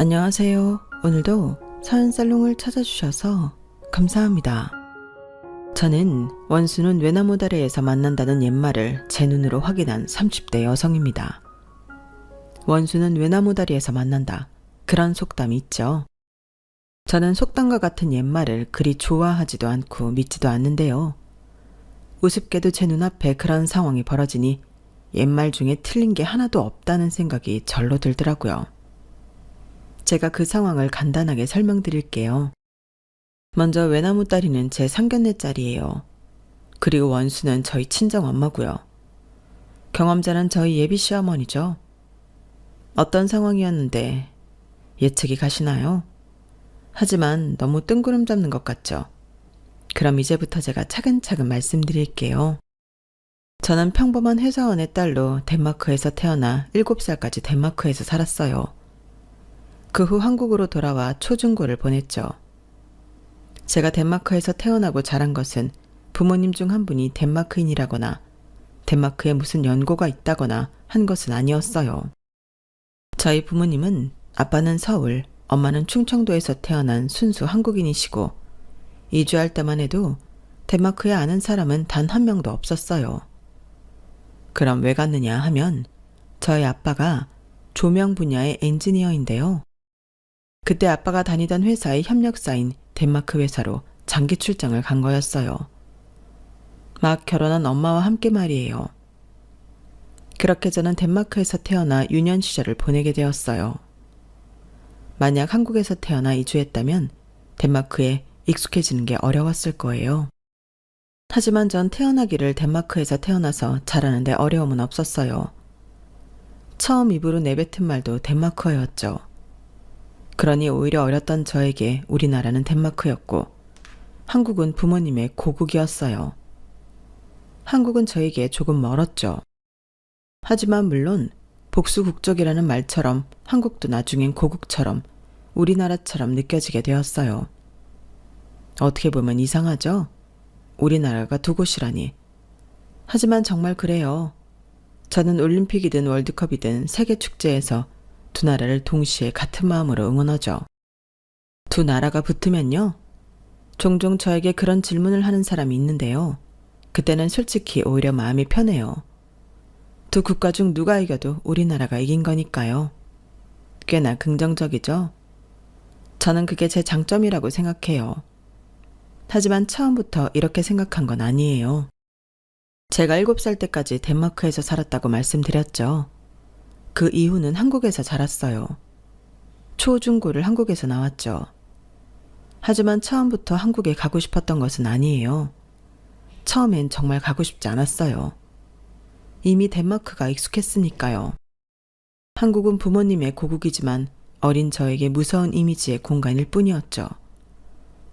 안녕하세요. 오늘도 사연살롱을 찾아주셔서 감사합니다. 저는 원수는 외나무다리에서 만난다는 옛말을 제 눈으로 확인한 30대 여성입니다. 원수는 외나무다리에서 만난다. 그런 속담이 있죠. 저는 속담과 같은 옛말을 그리 좋아하지도 않고 믿지도 않는데요. 우습게도 제 눈앞에 그런 상황이 벌어지니 옛말 중에 틀린 게 하나도 없다는 생각이 절로 들더라고요. 제가 그 상황을 간단하게 설명드릴게요. 먼저 외나무다리는 제 상견례 자리예요. 그리고 원수는 저희 친정엄마고요. 경험자는 저희 예비 시어머니죠. 어떤 상황이었는데 예측이 가시나요? 하지만 너무 뜬구름 잡는 것 같죠? 그럼 이제부터 제가 차근차근 말씀드릴게요. 저는 평범한 회사원의 딸로 덴마크에서 태어나 7살까지 덴마크에서 살았어요. 그 후 한국으로 돌아와 초중고를 보냈죠. 제가 덴마크에서 태어나고 자란 것은 부모님 중 한 분이 덴마크인이라거나 덴마크에 무슨 연고가 있다거나 한 것은 아니었어요. 저희 부모님은 아빠는 서울, 엄마는 충청도에서 태어난 순수 한국인이시고 이주할 때만 해도 덴마크에 아는 사람은 단 한 명도 없었어요. 그럼 왜 갔느냐 하면 저희 아빠가 조명 분야의 엔지니어인데요. 그때 아빠가 다니던 회사의 협력사인 덴마크 회사로 장기 출장을 간 거였어요. 막 결혼한 엄마와 함께 말이에요. 그렇게 저는 덴마크에서 태어나 유년 시절을 보내게 되었어요. 만약 한국에서 태어나 이주했다면 덴마크에 익숙해지는 게 어려웠을 거예요. 하지만 전 태어나기를 덴마크에서 태어나서 자라는데 어려움은 없었어요. 처음 입으로 내뱉은 말도 덴마크어였죠. 그러니 오히려 어렸던 저에게 우리나라는 덴마크였고 한국은 부모님의 고국이었어요. 한국은 저에게 조금 멀었죠. 하지만 물론 복수국적이라는 말처럼 한국도 나중엔 고국처럼 우리나라처럼 느껴지게 되었어요. 어떻게 보면 이상하죠? 우리나라가 두 곳이라니. 하지만 정말 그래요. 저는 올림픽이든 월드컵이든 세계축제에서 두 나라를 동시에 같은 마음으로 응원하죠. 두 나라가 붙으면요. 종종 저에게 그런 질문을 하는 사람이 있는데요. 그때는 솔직히 오히려 마음이 편해요. 두 국가 중 누가 이겨도 우리나라가 이긴 거니까요. 꽤나 긍정적이죠? 저는 그게 제 장점이라고 생각해요. 하지만 처음부터 이렇게 생각한 건 아니에요. 제가 7살 때까지 덴마크에서 살았다고 말씀드렸죠. 그 이후는 한국에서 자랐어요. 초중고를 한국에서 나왔죠. 하지만 처음부터 한국에 가고 싶었던 것은 아니에요. 처음엔 정말 가고 싶지 않았어요. 이미 덴마크가 익숙했으니까요. 한국은 부모님의 고국이지만 어린 저에게 무서운 이미지의 공간일 뿐이었죠.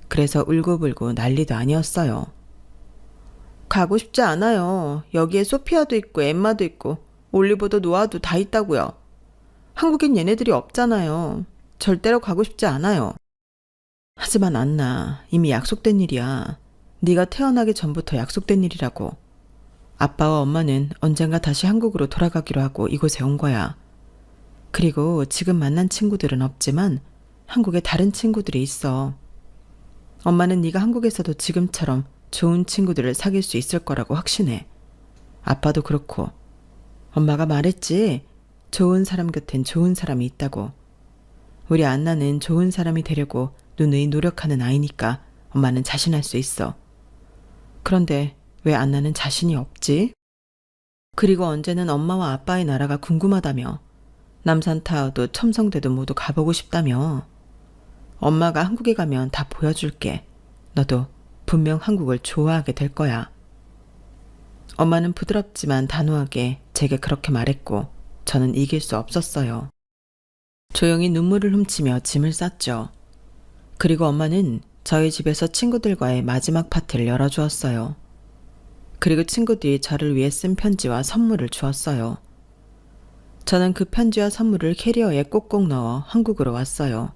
그래서 울고불고 난리도 아니었어요. 가고 싶지 않아요. 여기에 소피아도 있고 엠마도 있고 올리버도 노아도 다 있다고요. 한국엔 얘네들이 없잖아요. 절대로 가고 싶지 않아요. 하지만 안나, 이미 약속된 일이야. 네가 태어나기 전부터 약속된 일이라고. 아빠와 엄마는 언젠가 다시 한국으로 돌아가기로 하고 이곳에 온 거야. 그리고 지금 만난 친구들은 없지만 한국에 다른 친구들이 있어. 엄마는 네가 한국에서도 지금처럼 좋은 친구들을 사귈 수 있을 거라고 확신해. 아빠도 그렇고. 엄마가 말했지. 좋은 사람 곁엔 좋은 사람이 있다고. 우리 안나는 좋은 사람이 되려고 누누이 노력하는 아이니까 엄마는 자신할 수 있어. 그런데 왜 안나는 자신이 없지? 그리고 언제는 엄마와 아빠의 나라가 궁금하다며. 남산타워도 첨성대도 모두 가보고 싶다며. 엄마가 한국에 가면 다 보여줄게. 너도 분명 한국을 좋아하게 될 거야. 엄마는 부드럽지만 단호하게 제게 그렇게 말했고 저는 이길 수 없었어요. 조용히 눈물을 훔치며 짐을 쌌죠. 그리고 엄마는 저희 집에서 친구들과의 마지막 파티를 열어주었어요. 그리고 친구들이 저를 위해 쓴 편지와 선물을 주었어요. 저는 그 편지와 선물을 캐리어에 꼭꼭 넣어 한국으로 왔어요.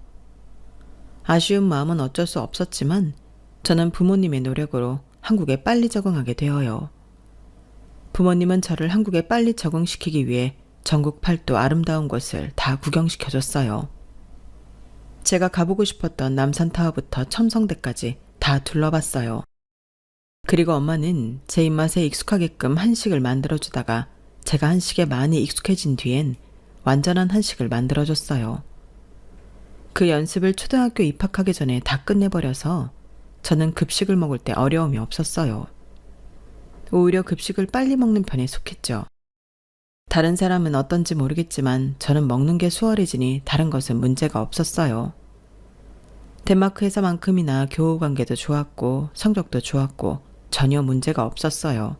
아쉬운 마음은 어쩔 수 없었지만 저는 부모님의 노력으로 한국에 빨리 적응하게 되어요. 부모님은 저를 한국에 빨리 적응시키기 위해 전국 팔도 아름다운 곳을 다 구경시켜줬어요. 제가 가보고 싶었던 남산타워부터 첨성대까지 다 둘러봤어요. 그리고 엄마는 제 입맛에 익숙하게끔 한식을 만들어주다가 제가 한식에 많이 익숙해진 뒤엔 완전한 한식을 만들어줬어요. 그 연습을 초등학교 입학하기 전에 다 끝내버려서 저는 급식을 먹을 때 어려움이 없었어요. 오히려 급식을 빨리 먹는 편에 속했죠. 다른 사람은 어떤지 모르겠지만 저는 먹는 게 수월해지니 다른 것은 문제가 없었어요. 덴마크에서만큼이나 교우 관계도 좋았고 성적도 좋았고 전혀 문제가 없었어요.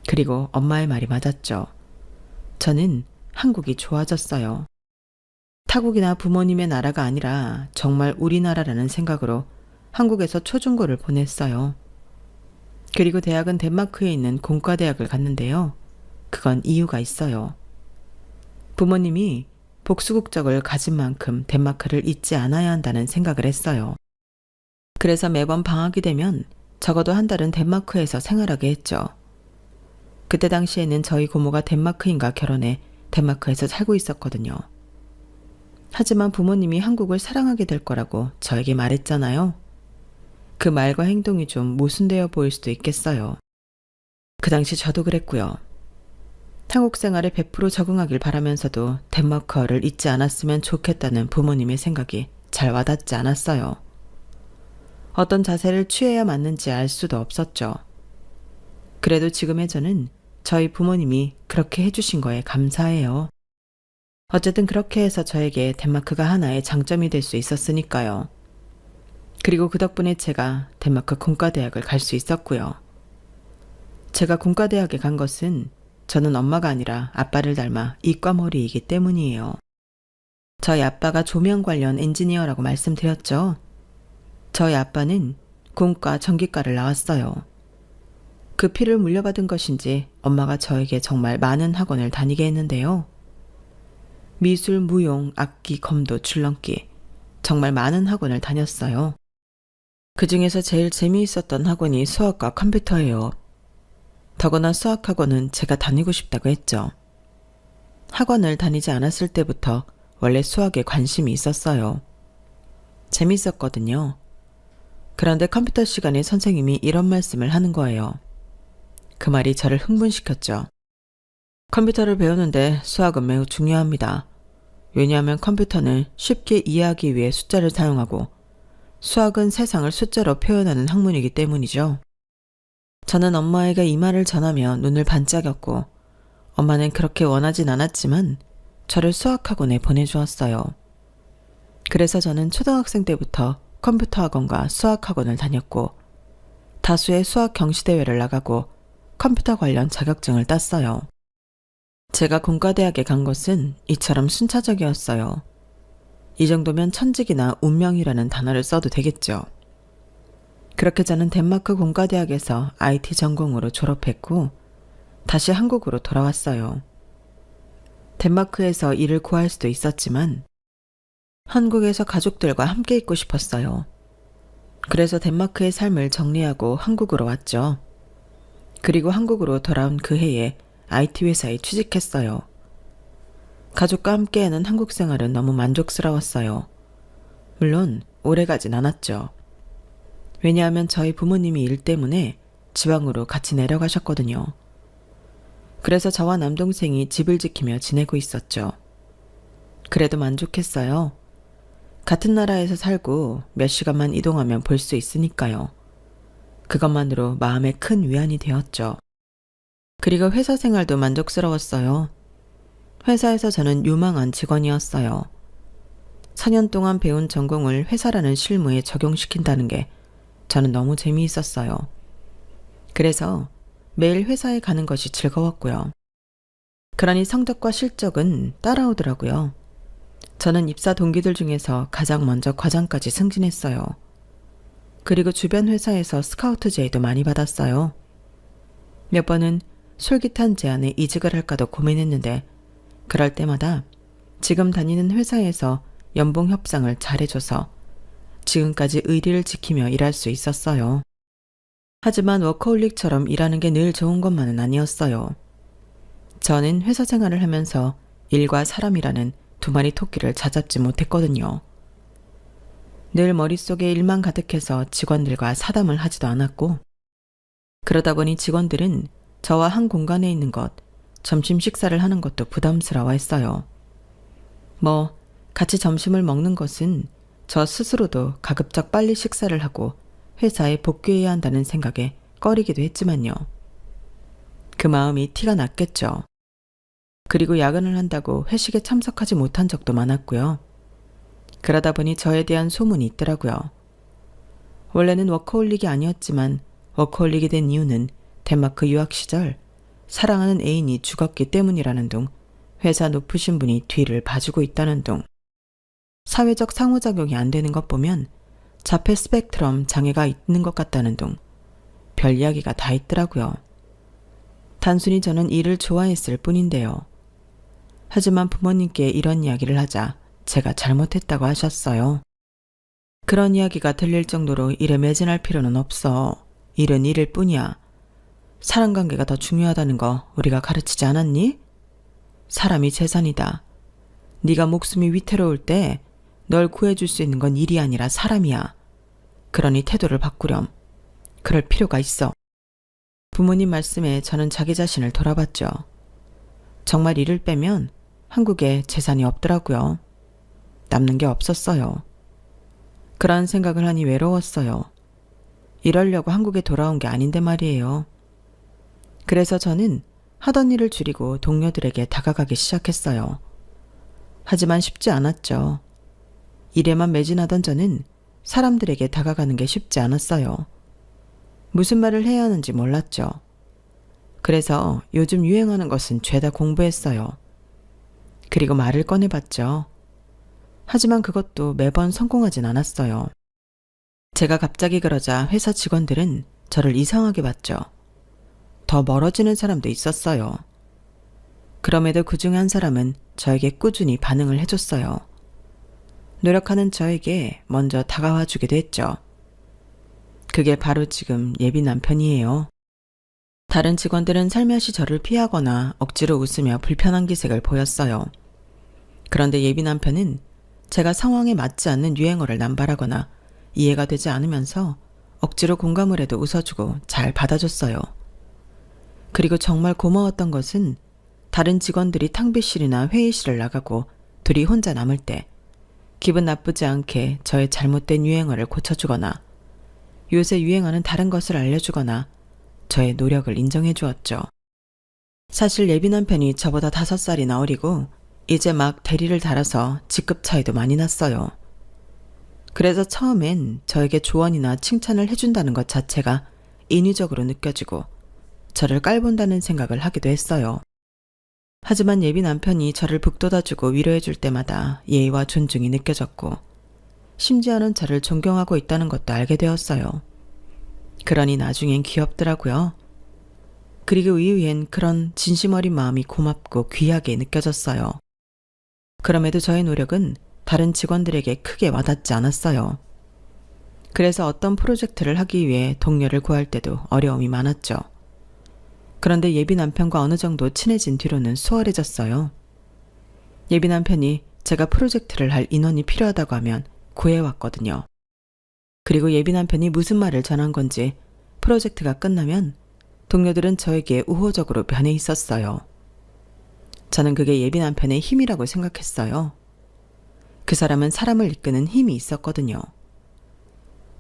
그리고 엄마의 말이 맞았죠. 저는 한국이 좋아졌어요. 타국이나 부모님의 나라가 아니라 정말 우리나라라는 생각으로 한국에서 초중고를 보냈어요. 그리고 대학은 덴마크에 있는 공과대학을 갔는데요. 그건 이유가 있어요. 부모님이 복수국적을 가진 만큼 덴마크를 잊지 않아야 한다는 생각을 했어요. 그래서 매번 방학이 되면 적어도 한 달은 덴마크에서 생활하게 했죠. 그때 당시에는 저희 고모가 덴마크인과 결혼해 덴마크에서 살고 있었거든요. 하지만 부모님이 한국을 사랑하게 될 거라고 저에게 말했잖아요. 그 말과 행동이 좀 모순되어 보일 수도 있겠어요. 그 당시 저도 그랬고요. 한국 생활에 100% 적응하길 바라면서도 덴마크어를 잊지 않았으면 좋겠다는 부모님의 생각이 잘 와닿지 않았어요. 어떤 자세를 취해야 맞는지 알 수도 없었죠. 그래도 지금의 저는 저희 부모님이 그렇게 해주신 거에 감사해요. 어쨌든 그렇게 해서 저에게 덴마크가 하나의 장점이 될 수 있었으니까요. 그리고 그 덕분에 제가 덴마크 공과대학을 갈 수 있었고요. 제가 공과대학에 간 것은 저는 엄마가 아니라 아빠를 닮아 이과머리이기 때문이에요. 저희 아빠가 조명 관련 엔지니어라고 말씀드렸죠. 저희 아빠는 공과 전기과를 나왔어요. 그 피를 물려받은 것인지 엄마가 저에게 정말 많은 학원을 다니게 했는데요. 미술, 무용, 악기, 검도, 줄넘기 정말 많은 학원을 다녔어요. 그 중에서 제일 재미있었던 학원이 수학과 컴퓨터예요. 더구나 수학학원은 제가 다니고 싶다고 했죠. 학원을 다니지 않았을 때부터 원래 수학에 관심이 있었어요. 재밌었거든요. 그런데 컴퓨터 시간에 선생님이 이런 말씀을 하는 거예요. 그 말이 저를 흥분시켰죠. 컴퓨터를 배우는데 수학은 매우 중요합니다. 왜냐하면 컴퓨터는 쉽게 이해하기 위해 숫자를 사용하고 수학은 세상을 숫자로 표현하는 학문이기 때문이죠. 저는 엄마에게 이 말을 전하며 눈을 반짝였고 엄마는 그렇게 원하진 않았지만 저를 수학학원에 보내주었어요. 그래서 저는 초등학생 때부터 컴퓨터 학원과 수학학원을 다녔고 다수의 수학 경시대회를 나가고 컴퓨터 관련 자격증을 땄어요. 제가 공과대학에 간 것은 이처럼 순차적이었어요. 이 정도면 천직이나 운명이라는 단어를 써도 되겠죠. 그렇게 저는 덴마크 공과대학에서 IT 전공으로 졸업했고 다시 한국으로 돌아왔어요. 덴마크에서 일을 구할 수도 있었지만 한국에서 가족들과 함께 있고 싶었어요. 그래서 덴마크의 삶을 정리하고 한국으로 왔죠. 그리고 한국으로 돌아온 그 해에 IT 회사에 취직했어요. 가족과 함께하는 한국 생활은 너무 만족스러웠어요. 물론 오래가진 않았죠. 왜냐하면 저희 부모님이 일 때문에 지방으로 같이 내려가셨거든요. 그래서 저와 남동생이 집을 지키며 지내고 있었죠. 그래도 만족했어요. 같은 나라에서 살고 몇 시간만 이동하면 볼 수 있으니까요. 그것만으로 마음에 큰 위안이 되었죠. 그리고 회사 생활도 만족스러웠어요. 회사에서 저는 유망한 직원이었어요. 4년 동안 배운 전공을 회사라는 실무에 적용시킨다는 게 저는 너무 재미있었어요. 그래서 매일 회사에 가는 것이 즐거웠고요. 그러니 성적과 실적은 따라오더라고요. 저는 입사 동기들 중에서 가장 먼저 과장까지 승진했어요. 그리고 주변 회사에서 스카우트 제의도 많이 받았어요. 몇 번은 솔깃한 제안에 이직을 할까도 고민했는데 그럴 때마다 지금 다니는 회사에서 연봉 협상을 잘해줘서 지금까지 의리를 지키며 일할 수 있었어요. 하지만 워커홀릭처럼 일하는 게 늘 좋은 것만은 아니었어요. 저는 회사 생활을 하면서 일과 사람이라는 두 마리 토끼를 찾아잡지 못했거든요. 늘 머릿속에 일만 가득해서 직원들과 사담을 하지도 않았고, 그러다 보니 직원들은 저와 한 공간에 있는 것, 점심 식사를 하는 것도 부담스러워했어요. 같이 점심을 먹는 것은 저 스스로도 가급적 빨리 식사를 하고 회사에 복귀해야 한다는 생각에 꺼리기도 했지만요. 그 마음이 티가 났겠죠. 그리고 야근을 한다고 회식에 참석하지 못한 적도 많았고요. 그러다 보니 저에 대한 소문이 있더라고요. 원래는 워커홀릭이 아니었지만 워커홀릭이 된 이유는 덴마크 유학 시절 사랑하는 애인이 죽었기 때문이라는 둥, 회사 높으신 분이 뒤를 봐주고 있다는 둥, 사회적 상호작용이 안 되는 것 보면 자폐 스펙트럼 장애가 있는 것 같다는 둥, 별 이야기가 다 있더라고요. 단순히 저는 일을 좋아했을 뿐인데요. 하지만 부모님께 이런 이야기를 하자 제가 잘못했다고 하셨어요. 그런 이야기가 들릴 정도로 일에 매진할 필요는 없어. 일은 일일 뿐이야. 사람관계가 더 중요하다는 거 우리가 가르치지 않았니? 사람이 재산이다. 네가 목숨이 위태로울 때 널 구해줄 수 있는 건 일이 아니라 사람이야. 그러니 태도를 바꾸렴. 그럴 필요가 있어. 부모님 말씀에 저는 자기 자신을 돌아봤죠. 정말 일을 빼면 한국에 재산이 없더라고요. 남는 게 없었어요. 그런 생각을 하니 외로웠어요. 이러려고 한국에 돌아온 게 아닌데 말이에요. 그래서 저는 하던 일을 줄이고 동료들에게 다가가기 시작했어요. 하지만 쉽지 않았죠. 일에만 매진하던 저는 사람들에게 다가가는 게 쉽지 않았어요. 무슨 말을 해야 하는지 몰랐죠. 그래서 요즘 유행하는 것은 죄다 공부했어요. 그리고 말을 꺼내봤죠. 하지만 그것도 매번 성공하진 않았어요. 제가 갑자기 그러자 회사 직원들은 저를 이상하게 봤죠. 더 멀어지는 사람도 있었어요. 그럼에도 그중 한 사람은 저에게 꾸준히 반응을 해줬어요. 노력하는 저에게 먼저 다가와 주기도 했죠. 그게 바로 지금 예비 남편이에요. 다른 직원들은 살며시 저를 피하거나 억지로 웃으며 불편한 기색을 보였어요. 그런데 예비 남편은 제가 상황에 맞지 않는 유행어를 남발하거나 이해가 되지 않으면서 억지로 공감을 해도 웃어주고 잘 받아줬어요. 그리고 정말 고마웠던 것은 다른 직원들이 탕비실이나 회의실을 나가고 둘이 혼자 남을 때 기분 나쁘지 않게 저의 잘못된 유행어를 고쳐주거나 요새 유행하는 다른 것을 알려주거나 저의 노력을 인정해 주었죠. 사실 예비 남편이 저보다 5살이나 어리고 이제 막 대리를 달아서 직급 차이도 많이 났어요. 그래서 처음엔 저에게 조언이나 칭찬을 해준다는 것 자체가 인위적으로 느껴지고 저를 깔본다는 생각을 하기도 했어요. 하지만 예비 남편이 저를 북돋아주고 위로해줄 때마다 예의와 존중이 느껴졌고 심지어는 저를 존경하고 있다는 것도 알게 되었어요. 그러니 나중엔 귀엽더라고요. 그리고 이후엔 그런 진심 어린 마음이 고맙고 귀하게 느껴졌어요. 그럼에도 저의 노력은 다른 직원들에게 크게 와닿지 않았어요. 그래서 어떤 프로젝트를 하기 위해 동료를 구할 때도 어려움이 많았죠. 그런데 예비 남편과 어느 정도 친해진 뒤로는 수월해졌어요. 예비 남편이 제가 프로젝트를 할 인원이 필요하다고 하면 구해왔거든요. 그리고 예비 남편이 무슨 말을 전한 건지 프로젝트가 끝나면 동료들은 저에게 우호적으로 변해 있었어요. 저는 그게 예비 남편의 힘이라고 생각했어요. 그 사람은 사람을 이끄는 힘이 있었거든요.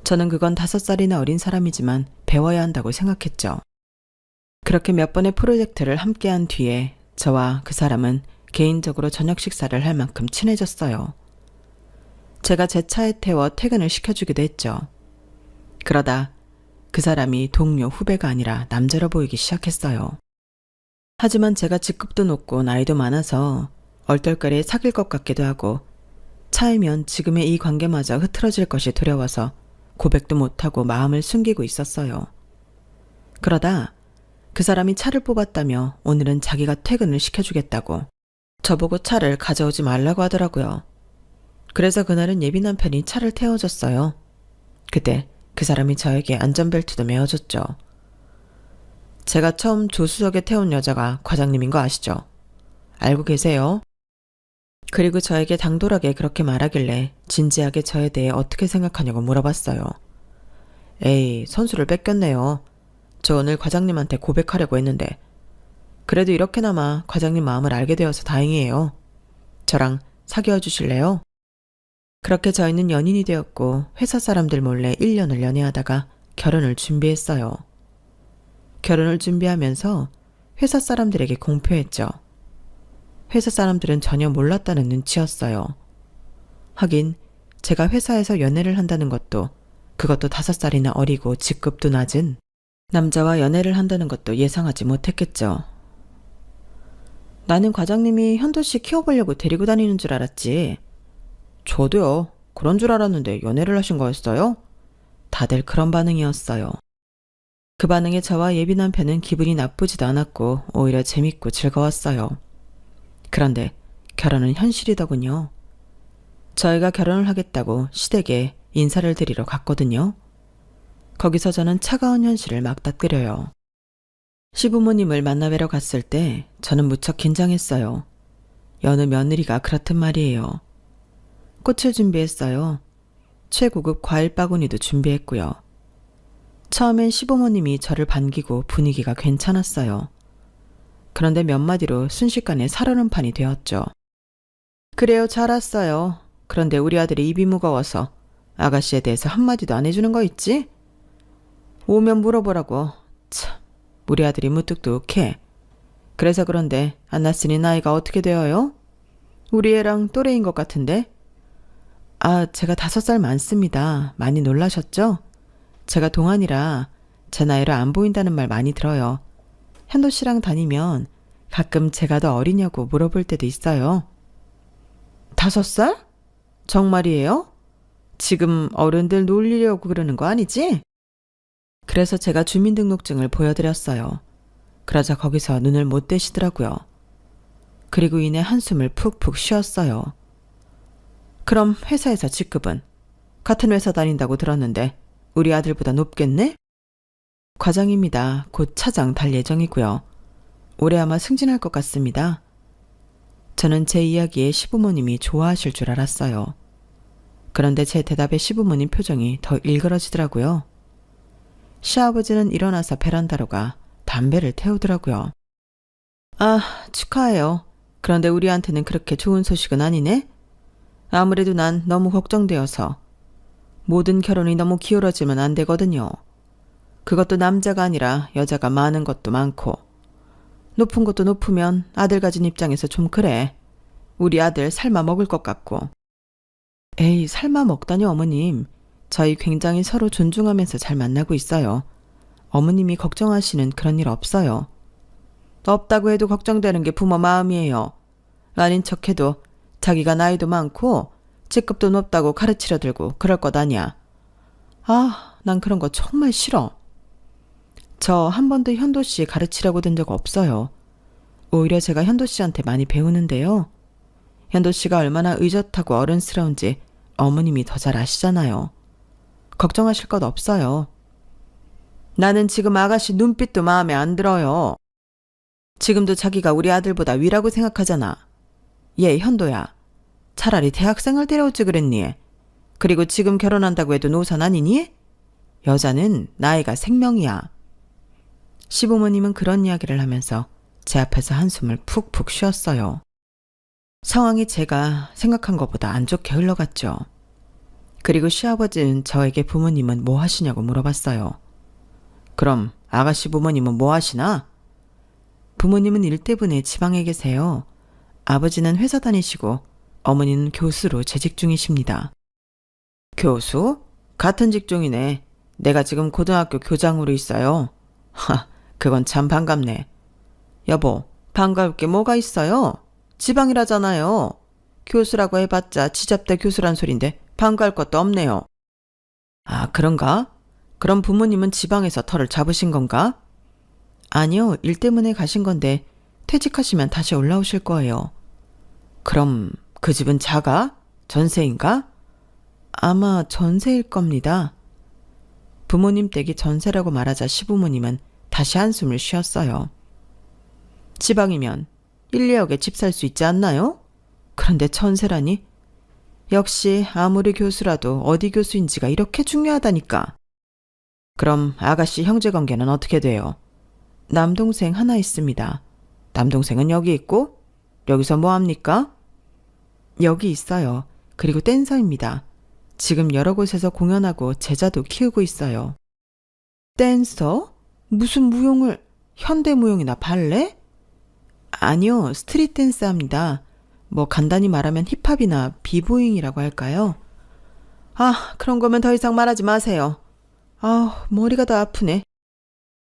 저는 그건 5살이나 어린 사람이지만 배워야 한다고 생각했죠. 그렇게 몇 번의 프로젝트를 함께한 뒤에 저와 그 사람은 개인적으로 저녁 식사를 할 만큼 친해졌어요. 제가 제 차에 태워 퇴근을 시켜주기도 했죠. 그러다 그 사람이 동료 후배가 아니라 남자로 보이기 시작했어요. 하지만 제가 직급도 높고 나이도 많아서 얼떨결에 사귈 것 같기도 하고 차이면 지금의 이 관계마저 흐트러질 것이 두려워서 고백도 못하고 마음을 숨기고 있었어요. 그러다 그 사람이 차를 뽑았다며 오늘은 자기가 퇴근을 시켜주겠다고 저보고 차를 가져오지 말라고 하더라고요. 그래서 그날은 예비 남편이 차를 태워줬어요. 그때 그 사람이 저에게 안전벨트도 메어줬죠. 제가 처음 조수석에 태운 여자가 과장님인 거 아시죠? 알고 계세요? 그리고 저에게 당돌하게 그렇게 말하길래 진지하게 저에 대해 어떻게 생각하냐고 물어봤어요. 에이, 선수를 뺏겼네요. 저 오늘 과장님한테 고백하려고 했는데. 그래도 이렇게나마 과장님 마음을 알게 되어서 다행이에요. 저랑 사귀어 주실래요? 그렇게 저희는 연인이 되었고 회사 사람들 몰래 1년을 연애하다가 결혼을 준비했어요. 결혼을 준비하면서 회사 사람들에게 공표했죠. 회사 사람들은 전혀 몰랐다는 눈치였어요. 하긴 제가 회사에서 연애를 한다는 것도, 그것도 5살이나 어리고 직급도 낮은 남자와 연애를 한다는 것도 예상하지 못했겠죠. 나는 과장님이 현도 씨 키워보려고 데리고 다니는 줄 알았지. 저도요. 그런 줄 알았는데 연애를 하신 거였어요? 다들 그런 반응이었어요. 그 반응에 저와 예비 남편은 기분이 나쁘지도 않았고 오히려 재밌고 즐거웠어요. 그런데 결혼은 현실이더군요. 저희가 결혼을 하겠다고 시댁에 인사를 드리러 갔거든요. 거기서 저는 차가운 현실을 맞닥뜨려요. 시부모님을 만나뵈러 갔을 때 저는 무척 긴장했어요. 여느 며느리가 그렇단 말이에요. 꽃을 준비했어요. 최고급 과일 바구니도 준비했고요. 처음엔 시부모님이 저를 반기고 분위기가 괜찮았어요. 그런데 몇 마디로 순식간에 살얼음판이 되었죠. 그래요, 잘 왔어요. 그런데 우리 아들이 입이 무거워서 아가씨에 대해서 한마디도 안 해주는 거 있지? 오면 물어보라고. 참, 우리 아들이 무뚝뚝해. 그래서 그런데 안 났으니 나이가 어떻게 되어요? 우리 애랑 또래인 것 같은데? 아, 제가 5살 많습니다. 많이 놀라셨죠? 제가 동안이라 제 나이를 안 보인다는 말 많이 들어요. 현도 씨랑 다니면 가끔 제가 더 어리냐고 물어볼 때도 있어요. 5살? 정말이에요? 지금 어른들 놀리려고 그러는 거 아니지? 그래서 제가 주민등록증을 보여드렸어요. 그러자 거기서 눈을 못 떼시더라고요. 그리고 이내 한숨을 푹푹 쉬었어요. 그럼 회사에서 직급은? 같은 회사 다닌다고 들었는데 우리 아들보다 높겠네? 과장입니다. 곧 차장 달 예정이고요. 올해 아마 승진할 것 같습니다. 저는 제 이야기에 시부모님이 좋아하실 줄 알았어요. 그런데 제 대답에 시부모님 표정이 더 일그러지더라고요. 시아버지는 일어나서 베란다로 가 담배를 태우더라고요. 아, 축하해요. 그런데 우리한테는 그렇게 좋은 소식은 아니네? 아무래도 난 너무 걱정되어서. 모든 결혼이 너무 기울어지면 안 되거든요. 그것도 남자가 아니라 여자가 많은 것도 많고. 높은 것도 높으면 아들 가진 입장에서 좀 그래. 우리 아들 삶아 먹을 것 같고. 에이, 삶아 먹다니 어머님. 저희 굉장히 서로 존중하면서 잘 만나고 있어요. 어머님이 걱정하시는 그런 일 없어요. 없다고 해도 걱정되는 게 부모 마음이에요. 아닌 척해도 자기가 나이도 많고 직급도 높다고 가르치려 들고 그럴 것 아니야. 아, 난 그런 거 정말 싫어. 저 한 번도 현도 씨 가르치려고 든 적 없어요. 오히려 제가 현도 씨한테 많이 배우는데요. 현도 씨가 얼마나 의젓하고 어른스러운지 어머님이 더 잘 아시잖아요. 걱정하실 것 없어요. 나는 지금 아가씨 눈빛도 마음에 안 들어요. 지금도 자기가 우리 아들보다 위라고 생각하잖아. 얘 현도야. 차라리 대학생을 데려오지 그랬니? 그리고 지금 결혼한다고 해도 노산 아니니? 여자는 나이가 생명이야. 시부모님은 그런 이야기를 하면서 제 앞에서 한숨을 푹푹 쉬었어요. 상황이 제가 생각한 것보다 안 좋게 흘러갔죠. 그리고 시아버지는 저에게 부모님은 뭐 하시냐고 물어봤어요. 그럼 아가씨 부모님은 뭐 하시나? 부모님은 일 때문에 지방에 계세요. 아버지는 회사 다니시고 어머니는 교수로 재직 중이십니다. 교수? 같은 직종이네. 내가 지금 고등학교 교장으로 있어요. 하, 그건 참 반갑네. 여보, 반가울 게 뭐가 있어요? 지방이라잖아요. 교수라고 해봤자 지잡대 교수란 소린데 반가울 것도 없네요. 아, 그런가? 그럼 부모님은 지방에서 터를 잡으신 건가? 아니요, 일 때문에 가신 건데 퇴직하시면 다시 올라오실 거예요. 그럼 그 집은 자가? 전세인가? 아마 전세일 겁니다. 부모님 댁이 전세라고 말하자 시부모님은 다시 한숨을 쉬었어요. 지방이면 1, 2억에 집 살 수 있지 않나요? 그런데 천세라니? 역시 아무리 교수라도 어디 교수인지가 이렇게 중요하다니까. 그럼 아가씨 형제관계는 어떻게 돼요? 남동생 하나 있습니다. 남동생은 여기 있고? 여기서 뭐 합니까? 여기 있어요. 그리고 댄서입니다. 지금 여러 곳에서 공연하고 제자도 키우고 있어요. 댄서? 무슨 무용을, 현대무용이나 발레? 아니요, 스트릿 댄스 합니다. 뭐 간단히 말하면 힙합이나 비보잉이라고 할까요? 아, 그런 거면 더 이상 말하지 마세요. 아, 머리가 더 아프네.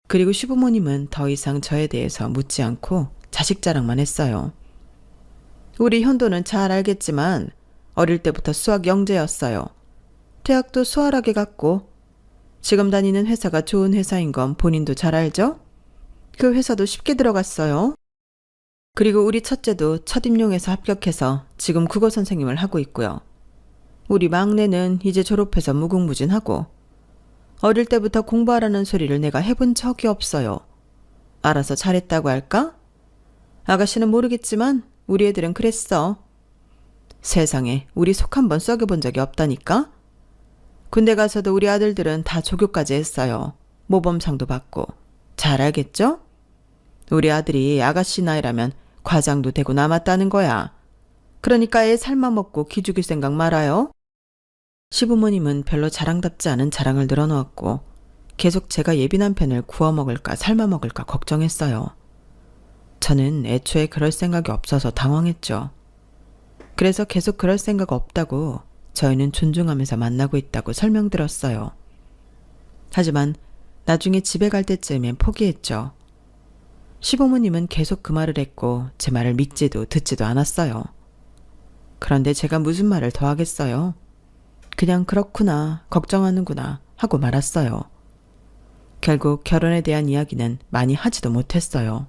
그리고 시부모님은 더 이상 저에 대해서 묻지 않고 자식 자랑만 했어요. 우리 현도는 잘 알겠지만 어릴 때부터 수학 영재였어요. 대학도 수월하게 갔고 지금 다니는 회사가 좋은 회사인 건 본인도 잘 알죠? 그 회사도 쉽게 들어갔어요. 그리고 우리 첫째도 첫 임용에서 합격해서 지금 국어 선생님을 하고 있고요. 우리 막내는 이제 졸업해서 무궁무진하고 어릴 때부터 공부하라는 소리를 내가 해본 적이 없어요. 알아서 잘했다고 할까? 아가씨는 모르겠지만 우리 애들은 그랬어. 세상에 우리 속 한번 썩여본 적이 없다니까? 군대 가서도 우리 아들들은 다 조교까지 했어요. 모범상도 받고. 잘 알겠죠? 우리 아들이 아가씨 나이라면 과장도 되고 남았다는 거야. 그러니까 애 삶아먹고 기죽일 생각 말아요. 시부모님은 별로 자랑답지 않은 자랑을 늘어놓았고 계속 제가 예비 남편을 구워 먹을까 삶아 먹을까 걱정했어요. 저는 애초에 그럴 생각이 없어서 당황했죠. 그래서 계속 그럴 생각 없다고 저희는 존중하면서 만나고 있다고 설명드렸어요. 하지만 나중에 집에 갈 때쯤엔 포기했죠. 시부모님은 계속 그 말을 했고 제 말을 믿지도 듣지도 않았어요. 그런데 제가 무슨 말을 더 하겠어요? 그냥 그렇구나, 걱정하는구나 하고 말았어요. 결국 결혼에 대한 이야기는 많이 하지도 못했어요.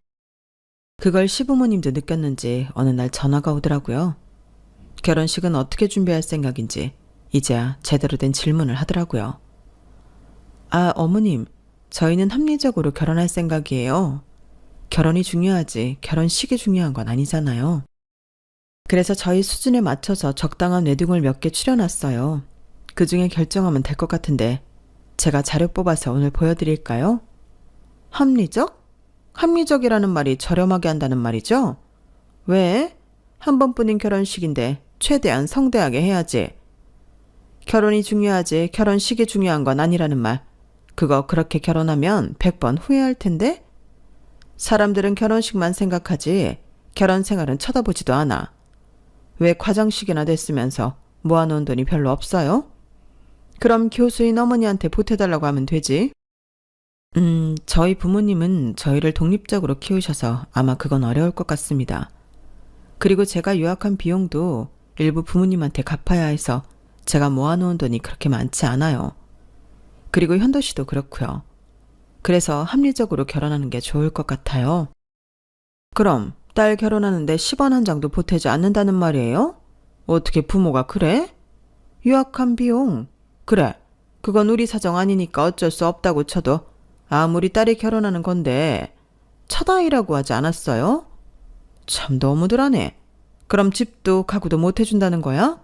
그걸 시부모님도 느꼈는지 어느 날 전화가 오더라고요. 결혼식은 어떻게 준비할 생각인지 이제야 제대로 된 질문을 하더라고요. 아, 어머님, 저희는 합리적으로 결혼할 생각이에요. 결혼이 중요하지 결혼식이 중요한 건 아니잖아요. 그래서 저희 수준에 맞춰서 적당한 웨딩홀 몇 개 추려놨어요. 그 중에 결정하면 될 것 같은데 제가 자료 뽑아서 오늘 보여드릴까요? 합리적? 합리적이라는 말이 저렴하게 한다는 말이죠? 왜? 한 번뿐인 결혼식인데 최대한 성대하게 해야지. 결혼이 중요하지 결혼식이 중요한 건 아니라는 말. 그거 그렇게 결혼하면 100번 후회할 텐데? 사람들은 결혼식만 생각하지 결혼 생활은 쳐다보지도 않아. 왜 과장식이나 됐으면서 모아놓은 돈이 별로 없어요? 그럼 교수인 어머니한테 보태달라고 하면 되지. 저희 부모님은 저희를 독립적으로 키우셔서 아마 그건 어려울 것 같습니다. 그리고 제가 유학한 비용도 일부 부모님한테 갚아야 해서 제가 모아놓은 돈이 그렇게 많지 않아요. 그리고 현도 씨도 그렇고요. 그래서 합리적으로 결혼하는 게 좋을 것 같아요. 그럼 딸 결혼하는데 10원 한 장도 보태지 않는다는 말이에요? 어떻게 부모가 그래? 유학한 비용. 그래, 그건 우리 사정 아니니까 어쩔 수 없다고 쳐도 아무리 딸이 결혼하는 건데 첫아이라고 하지 않았어요? 참 너무들 하네. 그럼 집도 가구도 못 해준다는 거야?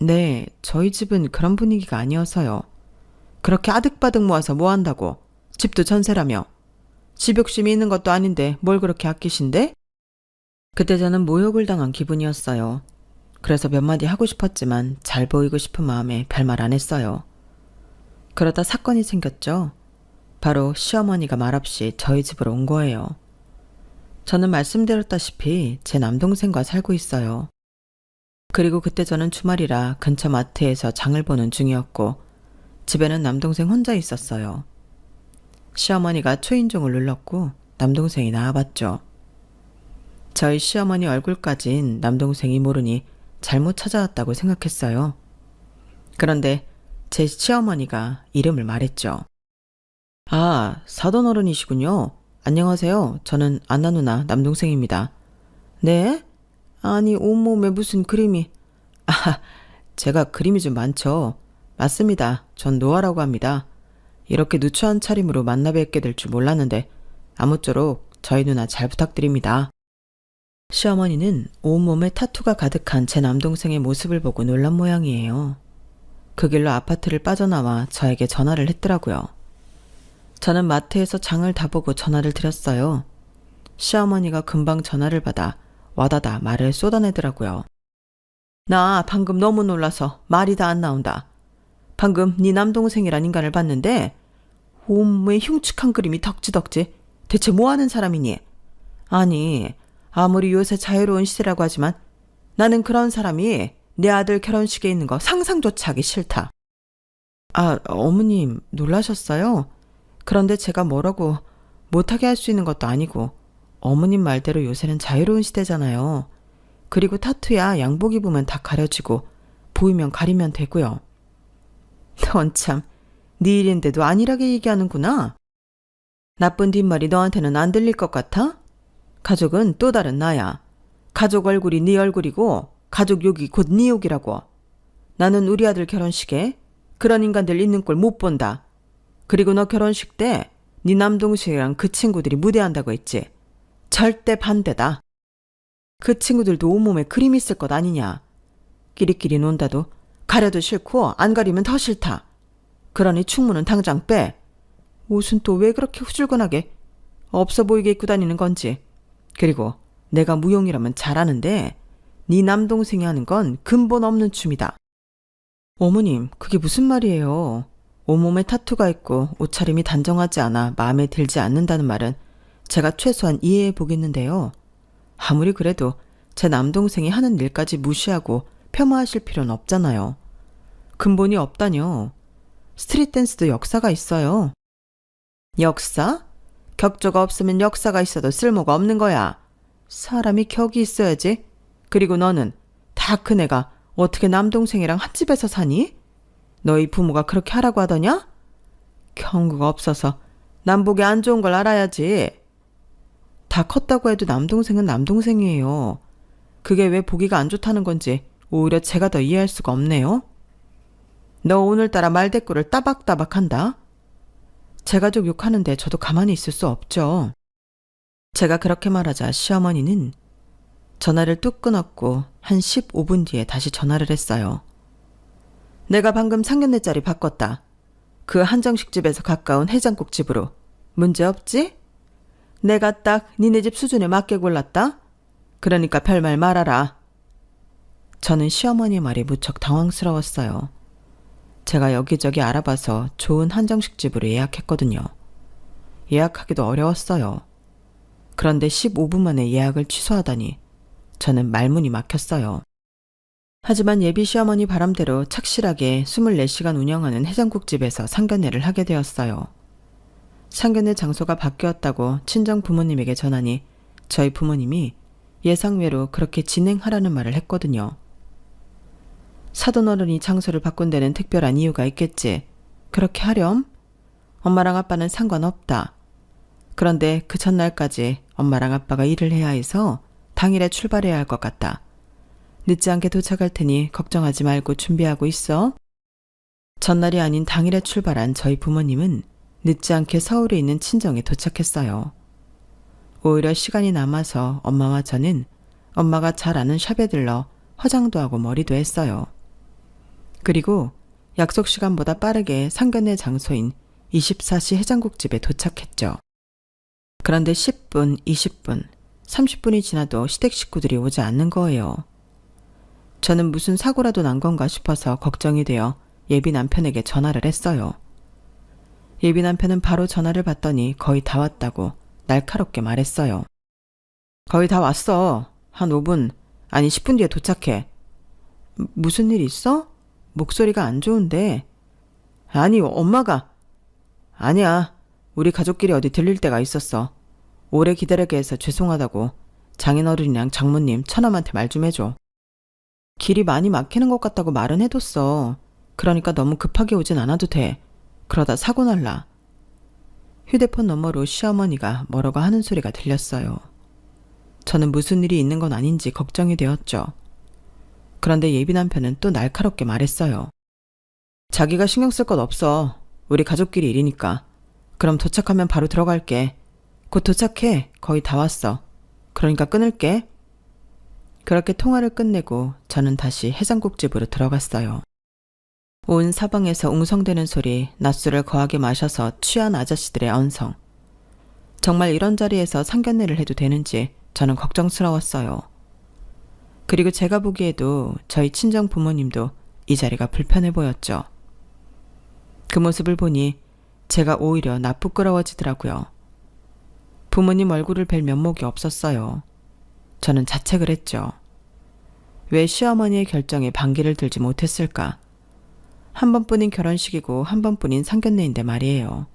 네, 저희 집은 그런 분위기가 아니어서요. 그렇게 아득바득 모아서 뭐 한다고? 집도 전세라며. 집 욕심이 있는 것도 아닌데 뭘 그렇게 아끼신데? 그때 저는 모욕을 당한 기분이었어요. 그래서 몇 마디 하고 싶었지만 잘 보이고 싶은 마음에 별말 안 했어요. 그러다 사건이 생겼죠. 바로 시어머니가 말없이 저희 집으로 온 거예요. 저는 말씀드렸다시피 제 남동생과 살고 있어요. 그리고 그때 저는 주말이라 근처 마트에서 장을 보는 중이었고 집에는 남동생 혼자 있었어요. 시어머니가 초인종을 눌렀고 남동생이 나와봤죠. 저희 시어머니 얼굴까진 남동생이 모르니 잘못 찾아왔다고 생각했어요. 그런데 제 시어머니가 이름을 말했죠. 아, 사돈 어른이시군요. 안녕하세요. 저는 안나 누나 남동생입니다. 네? 아니 온몸에 무슨 그림이. 아, 제가 그림이 좀 많죠. 맞습니다. 전 노아라고 합니다. 이렇게 누추한 차림으로 만나 뵙게 될 줄 몰랐는데 아무쪼록 저희 누나 잘 부탁드립니다. 시어머니는 온몸에 타투가 가득한 제 남동생의 모습을 보고 놀란 모양이에요. 그 길로 아파트를 빠져나와 저에게 전화를 했더라고요. 저는 마트에서 장을 다 보고 전화를 드렸어요. 시어머니가 금방 전화를 받아 와다다 말을 쏟아내더라고요. 나 방금 너무 놀라서 말이 다 안 나온다. 방금 네 남동생이란 인간을 봤는데 온몸에 흉측한 그림이 덕지덕지. 대체 뭐하는 사람이니? 아니, 아무리 요새 자유로운 시대라고 하지만 나는 그런 사람이 내 아들 결혼식에 있는 거 상상조차 하기 싫다. 아, 어머님 놀라셨어요? 그런데 제가 뭐라고 못하게 할 수 있는 것도 아니고 어머님 말대로 요새는 자유로운 시대잖아요. 그리고 타투야 양복 입으면 다 가려지고 보이면 가리면 되고요. 넌 참, 네 일인데도 안일하게 얘기하는구나. 나쁜 뒷말이 너한테는 안 들릴 것 같아? 가족은 또 다른 나야. 가족 얼굴이 네 얼굴이고 가족 욕이 곧 네 욕이라고. 나는 우리 아들 결혼식에 그런 인간들 있는 꼴 못 본다. 그리고 너 결혼식 때 네 남동생이랑 그 친구들이 무대한다고 했지. 절대 반대다. 그 친구들도 온몸에 그림 있을 것 아니냐. 끼리끼리 논다도 가려도 싫고 안 가리면 더 싫다. 그러니 충무는 당장 빼. 옷은 또 왜 그렇게 후줄근하게 없어 보이게 입고 다니는 건지. 그리고 내가 무용이라면 잘하는데 네 남동생이 하는 건 근본 없는 춤이다. 어머님, 그게 무슨 말이에요? 온몸에 타투가 있고 옷차림이 단정하지 않아 마음에 들지 않는다는 말은 제가 최소한 이해해 보겠는데요. 아무리 그래도 제 남동생이 하는 일까지 무시하고 폄하하실 필요는 없잖아요. 근본이 없다뇨. 스트릿 댄스도 역사가 있어요. 역사? 격조가 없으면 역사가 있어도 쓸모가 없는 거야. 사람이 격이 있어야지. 그리고 너는 다 큰 애가 어떻게 남동생이랑 한 집에서 사니? 너희 부모가 그렇게 하라고 하더냐? 경구가 없어서 남보기 안 좋은 걸 알아야지. 다 컸다고 해도 남동생은 남동생이에요. 그게 왜 보기가 안 좋다는 건지 오히려 제가 더 이해할 수가 없네요. 너 오늘따라 말대꾸를 따박따박 한다. 제 가족 욕하는데 저도 가만히 있을 수 없죠. 제가 그렇게 말하자 시어머니는 전화를 뚝 끊었고 한 15분 뒤에 다시 전화를 했어요. 내가 방금 상견례 자리 바꿨다. 그 한정식집에서 가까운 해장국집으로. 문제 없지? 내가 딱 니네 집 수준에 맞게 골랐다? 그러니까 별말 말아라. 저는 시어머니 말이 무척 당황스러웠어요. 제가 여기저기 알아봐서 좋은 한정식집으로 예약했거든요. 예약하기도 어려웠어요. 그런데 15분 만에 예약을 취소하다니 저는 말문이 막혔어요. 하지만 예비 시어머니 바람대로 착실하게 24시간 운영하는 해장국집에서 상견례를 하게 되었어요. 상견례 장소가 바뀌었다고 친정 부모님에게 전하니 저희 부모님이 예상외로 그렇게 진행하라는 말을 했거든요. 사돈어른이 장소를 바꾼 데는 특별한 이유가 있겠지. 그렇게 하렴? 엄마랑 아빠는 상관없다. 그런데 그 전날까지 엄마랑 아빠가 일을 해야 해서 당일에 출발해야 할 것 같다. 늦지 않게 도착할 테니 걱정하지 말고 준비하고 있어. 전날이 아닌 당일에 출발한 저희 부모님은 늦지 않게 서울에 있는 친정에 도착했어요. 오히려 시간이 남아서 엄마와 저는 엄마가 잘 아는 샵에 들러 화장도 하고 머리도 했어요. 그리고 약속 시간보다 빠르게 상견례 장소인 24시 해장국집에 도착했죠. 그런데 10분, 20분, 30분이 지나도 시댁 식구들이 오지 않는 거예요. 저는 무슨 사고라도 난 건가 싶어서 걱정이 되어 예비 남편에게 전화를 했어요. 예비 남편은 바로 전화를 받더니 거의 다 왔다고 날카롭게 말했어요. 거의 다 왔어. 한 5분, 아니 10분 뒤에 도착해. 무슨 일 있어? 목소리가 안 좋은데. 아니, 엄마가. 아니야. 우리 가족끼리 어디 들릴 때가 있었어. 오래 기다리게 해서 죄송하다고 장인어른이랑 장모님, 처남한테 말 좀 해줘. 길이 많이 막히는 것 같다고 말은 해뒀어. 그러니까 너무 급하게 오진 않아도 돼. 그러다 사고 날라. 휴대폰 너머로 시어머니가 뭐라고 하는 소리가 들렸어요. 저는 무슨 일이 있는 건 아닌지 걱정이 되었죠. 그런데 예비 남편은 또 날카롭게 말했어요. 자기가 신경 쓸 것 없어. 우리 가족끼리 일이니까. 그럼 도착하면 바로 들어갈게. 곧 도착해. 거의 다 왔어. 그러니까 끊을게. 그렇게 통화를 끝내고 저는 다시 해장국집으로 들어갔어요. 온 사방에서 웅성대는 소리, 낮술을 거하게 마셔서 취한 아저씨들의 언성. 정말 이런 자리에서 상견례를 해도 되는지 저는 걱정스러웠어요. 그리고 제가 보기에도 저희 친정 부모님도 이 자리가 불편해 보였죠. 그 모습을 보니 제가 오히려 나쁘끄러워지더라고요. 부모님 얼굴을 뵐 면목이 없었어요. 저는 자책을 했죠. 왜 시어머니의 결정에 반기를 들지 못했을까? 한 번뿐인 결혼식이고 한 번뿐인 상견례인데 말이에요.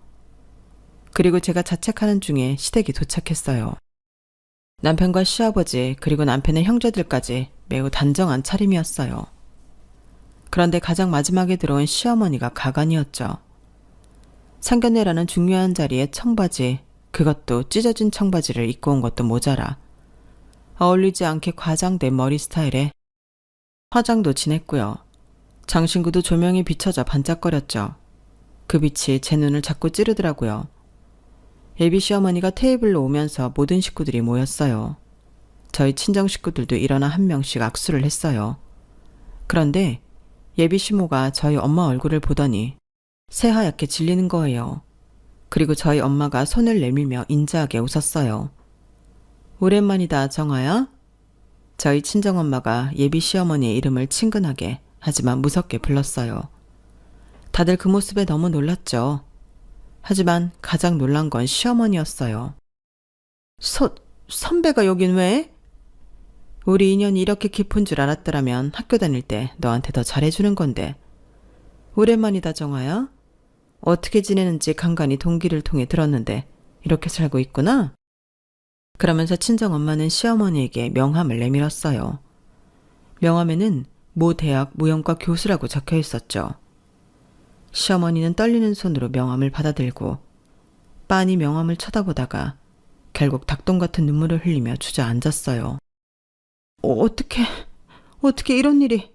그리고 제가 자책하는 중에 시댁이 도착했어요. 남편과 시아버지 그리고 남편의 형제들까지 매우 단정한 차림이었어요. 그런데 가장 마지막에 들어온 시어머니가 가관이었죠. 상견례라는 중요한 자리에 청바지, 그것도 찢어진 청바지를 입고 온 것도 모자라 어울리지 않게 과장된 머리 스타일에 화장도 진했고요. 장신구도 조명이 비춰져 반짝거렸죠. 그 빛이 제 눈을 자꾸 찌르더라고요. 예비 시어머니가 테이블로 오면서 모든 식구들이 모였어요. 저희 친정 식구들도 일어나 한 명씩 악수를 했어요. 그런데 예비 시모가 저희 엄마 얼굴을 보더니 새하얗게 질리는 거예요. 그리고 저희 엄마가 손을 내밀며 인자하게 웃었어요. 오랜만이다, 정아야. 저희 친정엄마가 예비 시어머니의 이름을 친근하게 하지만 무섭게 불렀어요. 다들 그 모습에 너무 놀랐죠. 하지만 가장 놀란 건 시어머니였어요. 선배가 여긴 왜? 우리 인연이 이렇게 깊은 줄 알았더라면 학교 다닐 때 너한테 더 잘해주는 건데. 오랜만이다, 정아야. 어떻게 지내는지 간간히 동기를 통해 들었는데 이렇게 살고 있구나? 그러면서 친정엄마는 시어머니에게 명함을 내밀었어요. 명함에는 모 대학 무용과 교수라고 적혀 있었죠. 시어머니는 떨리는 손으로 명함을 받아들고 빤히 명함을 쳐다보다가 결국 닭똥 같은 눈물을 흘리며 주저앉았어요. 어떻게 이런 일이...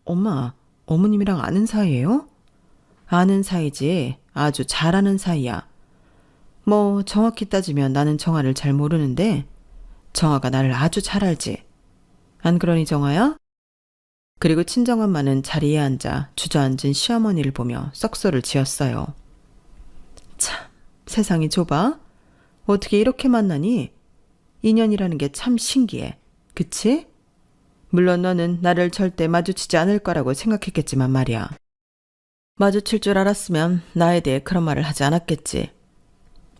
엄마, 어머님이랑 아는 사이예요? 아는 사이지, 아주 잘 아는 사이야. 뭐 정확히 따지면 나는 정아를 잘 모르는데 정아가 나를 아주 잘 알지. 안 그러니 정아야? 그리고 친정엄마는 자리에 앉아 주저앉은 시어머니를 보며 썩소를 지었어요. 참, 세상이 좁아? 어떻게 이렇게 만나니? 인연이라는 게 참 신기해. 그치? 물론 너는 나를 절대 마주치지 않을 거라고 생각했겠지만 말이야. 마주칠 줄 알았으면 나에 대해 그런 말을 하지 않았겠지.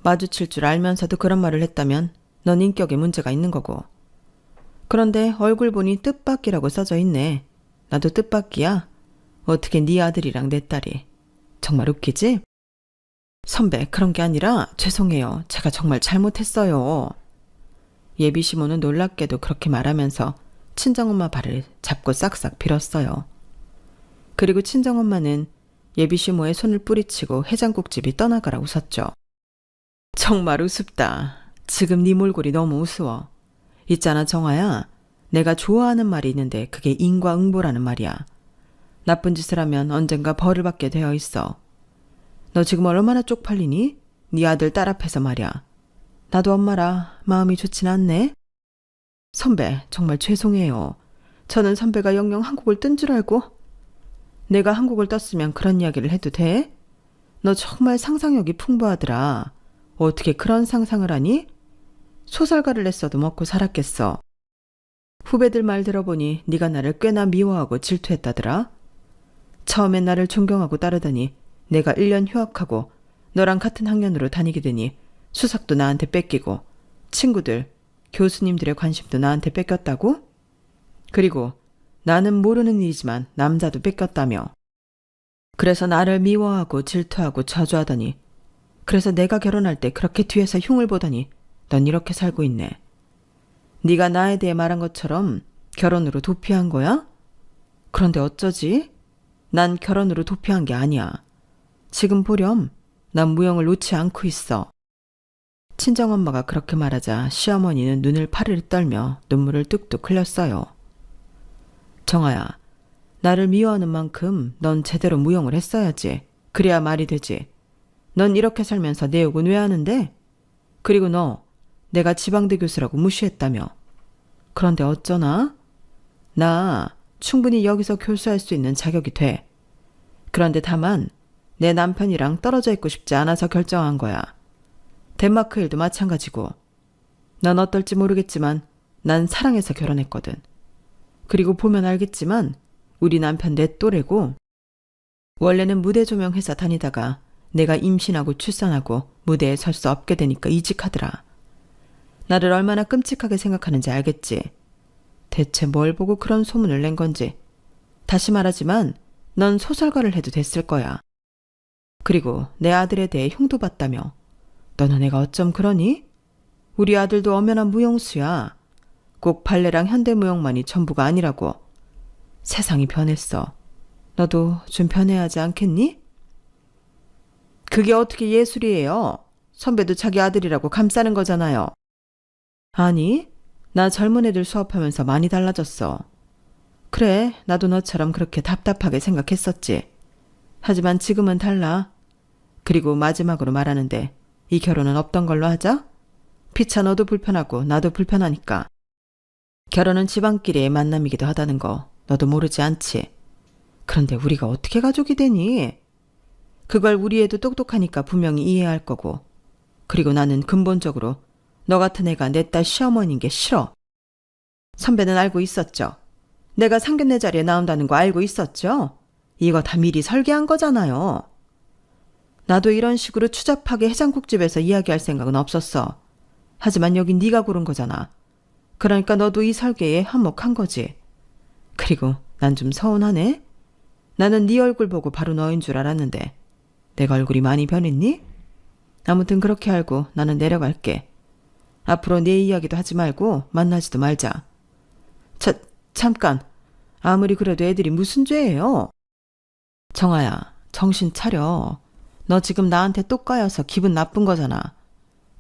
마주칠 줄 알면서도 그런 말을 했다면 넌 인격에 문제가 있는 거고. 그런데 얼굴 보니 뜻밖이라고 써져 있네. 나도 뜻밖이야. 어떻게 네 아들이랑 내 딸이. 정말 웃기지? 선배, 그런 게 아니라 죄송해요. 제가 정말 잘못했어요. 예비 시모는 놀랍게도 그렇게 말하면서 친정엄마 발을 잡고 싹싹 빌었어요. 그리고 친정엄마는 예비 시모의 손을 뿌리치고 해장국집이 떠나가라 웃었죠. 정말 우습다. 지금 네 몰골이 너무 우스워. 있잖아, 정아야. 내가 좋아하는 말이 있는데 그게 인과응보라는 말이야. 나쁜 짓을 하면 언젠가 벌을 받게 되어 있어. 너 지금 얼마나 쪽팔리니? 네 아들 딸 앞에서 말이야. 나도 엄마라 마음이 좋진 않네. 선배, 정말 죄송해요. 저는 선배가 영영 한국을 뜬 줄 알고. 내가 한국을 떴으면 그런 이야기를 해도 돼? 너 정말 상상력이 풍부하더라. 어떻게 그런 상상을 하니? 소설가를 냈어도 먹고 살았겠어. 후배들 말 들어보니 네가 나를 꽤나 미워하고 질투했다더라. 처음엔 나를 존경하고 따르더니 내가 1년 휴학하고 너랑 같은 학년으로 다니게 되니 수석도 나한테 뺏기고 친구들, 교수님들의 관심도 나한테 뺏겼다고? 그리고 나는 모르는 일이지만 남자도 뺏겼다며. 그래서 나를 미워하고 질투하고 저주하더니 그래서 내가 결혼할 때 그렇게 뒤에서 흉을 보더니 넌 이렇게 살고 있네. 네가 나에 대해 말한 것처럼 결혼으로 도피한 거야? 그런데 어쩌지? 난 결혼으로 도피한 게 아니야. 지금 보렴, 난 무용을 놓지 않고 있어. 친정엄마가 그렇게 말하자 시어머니는 눈을 파르르 떨며 눈물을 뚝뚝 흘렸어요. 정아야, 나를 미워하는 만큼 넌 제대로 무용을 했어야지. 그래야 말이 되지. 넌 이렇게 살면서 내 욕은 왜 하는데? 그리고 너, 내가 지방대 교수라고 무시했다며. 그런데 어쩌나? 나 충분히 여기서 교수할 수 있는 자격이 돼. 그런데 다만 내 남편이랑 떨어져 있고 싶지 않아서 결정한 거야. 덴마크 일도 마찬가지고. 넌 어떨지 모르겠지만 난 사랑해서 결혼했거든. 그리고 보면 알겠지만 우리 남편 내 또래고 원래는 무대 조명 회사 다니다가 내가 임신하고 출산하고 무대에 설 수 없게 되니까 이직하더라. 나를 얼마나 끔찍하게 생각하는지 알겠지. 대체 뭘 보고 그런 소문을 낸 건지. 다시 말하지만 넌 소설가를 해도 됐을 거야. 그리고 내 아들에 대해 흉도 봤다며. 너는 애가 어쩜 그러니? 우리 아들도 엄연한 무용수야. 꼭 발레랑 현대무용만이 전부가 아니라고. 세상이 변했어. 너도 좀 변해야 하지 않겠니? 그게 어떻게 예술이에요? 선배도 자기 아들이라고 감싸는 거잖아요. 아니, 나 젊은 애들 수업하면서 많이 달라졌어. 그래, 나도 너처럼 그렇게 답답하게 생각했었지. 하지만 지금은 달라. 그리고 마지막으로 말하는데 이 결혼은 없던 걸로 하자? 피차 너도 불편하고 나도 불편하니까. 결혼은 집안끼리의 만남이기도 하다는 거 너도 모르지 않지? 그런데 우리가 어떻게 가족이 되니? 그걸 우리 애도 똑똑하니까 분명히 이해할 거고. 그리고 나는 근본적으로 너 같은 애가 내 딸 시어머니인 게 싫어. 선배는 알고 있었죠? 내가 상견례 자리에 나온다는 거 알고 있었죠? 이거 다 미리 설계한 거잖아요. 나도 이런 식으로 추잡하게 해장국집에서 이야기할 생각은 없었어. 하지만 여긴 네가 고른 거잖아. 그러니까 너도 이 설계에 한몫한 거지. 그리고 난 좀 서운하네. 나는 네 얼굴 보고 바로 너인 줄 알았는데 내가 얼굴이 많이 변했니? 아무튼 그렇게 알고 나는 내려갈게. 앞으로 내 이야기도 하지 말고 만나지도 말자. 잠깐. 아무리 그래도 애들이 무슨 죄예요? 정아야, 정신 차려. 너 지금 나한테 똑 까여서 기분 나쁜 거잖아.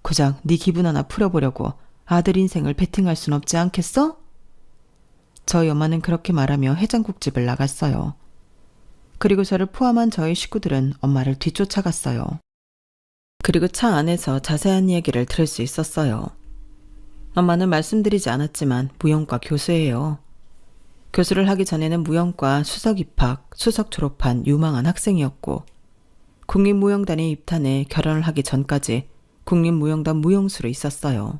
고작 네 기분 하나 풀어보려고 아들 인생을 베팅할 순 없지 않겠어? 저희 엄마는 그렇게 말하며 해장국집을 나갔어요. 그리고 저를 포함한 저희 식구들은 엄마를 뒤쫓아갔어요. 그리고 차 안에서 자세한 얘기를 들을 수 있었어요. 엄마는 말씀드리지 않았지만 무용과 교수예요. 교수를 하기 전에는 무용과 수석 입학, 수석 졸업한 유망한 학생이었고 국립무용단에 입단해 결혼을 하기 전까지 국립무용단 무용수로 있었어요.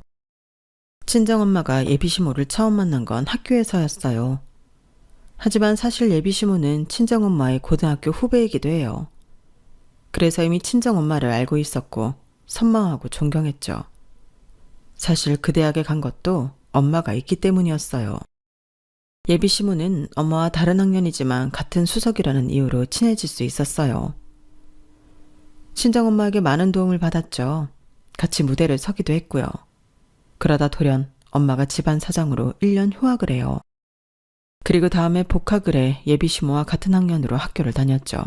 친정엄마가 예비시모를 처음 만난 건 학교에서였어요. 하지만 사실 예비시모는 친정엄마의 고등학교 후배이기도 해요. 그래서 이미 친정엄마를 알고 있었고 선망하고 존경했죠. 사실 그 대학에 간 것도 엄마가 있기 때문이었어요. 예비시모는 엄마와 다른 학년이지만 같은 수석이라는 이유로 친해질 수 있었어요. 친정엄마에게 많은 도움을 받았죠. 같이 무대를 서기도 했고요. 그러다 돌연 엄마가 집안 사정으로 1년 휴학을 해요. 그리고 다음에 복학을 해 예비시모와 같은 학년으로 학교를 다녔죠.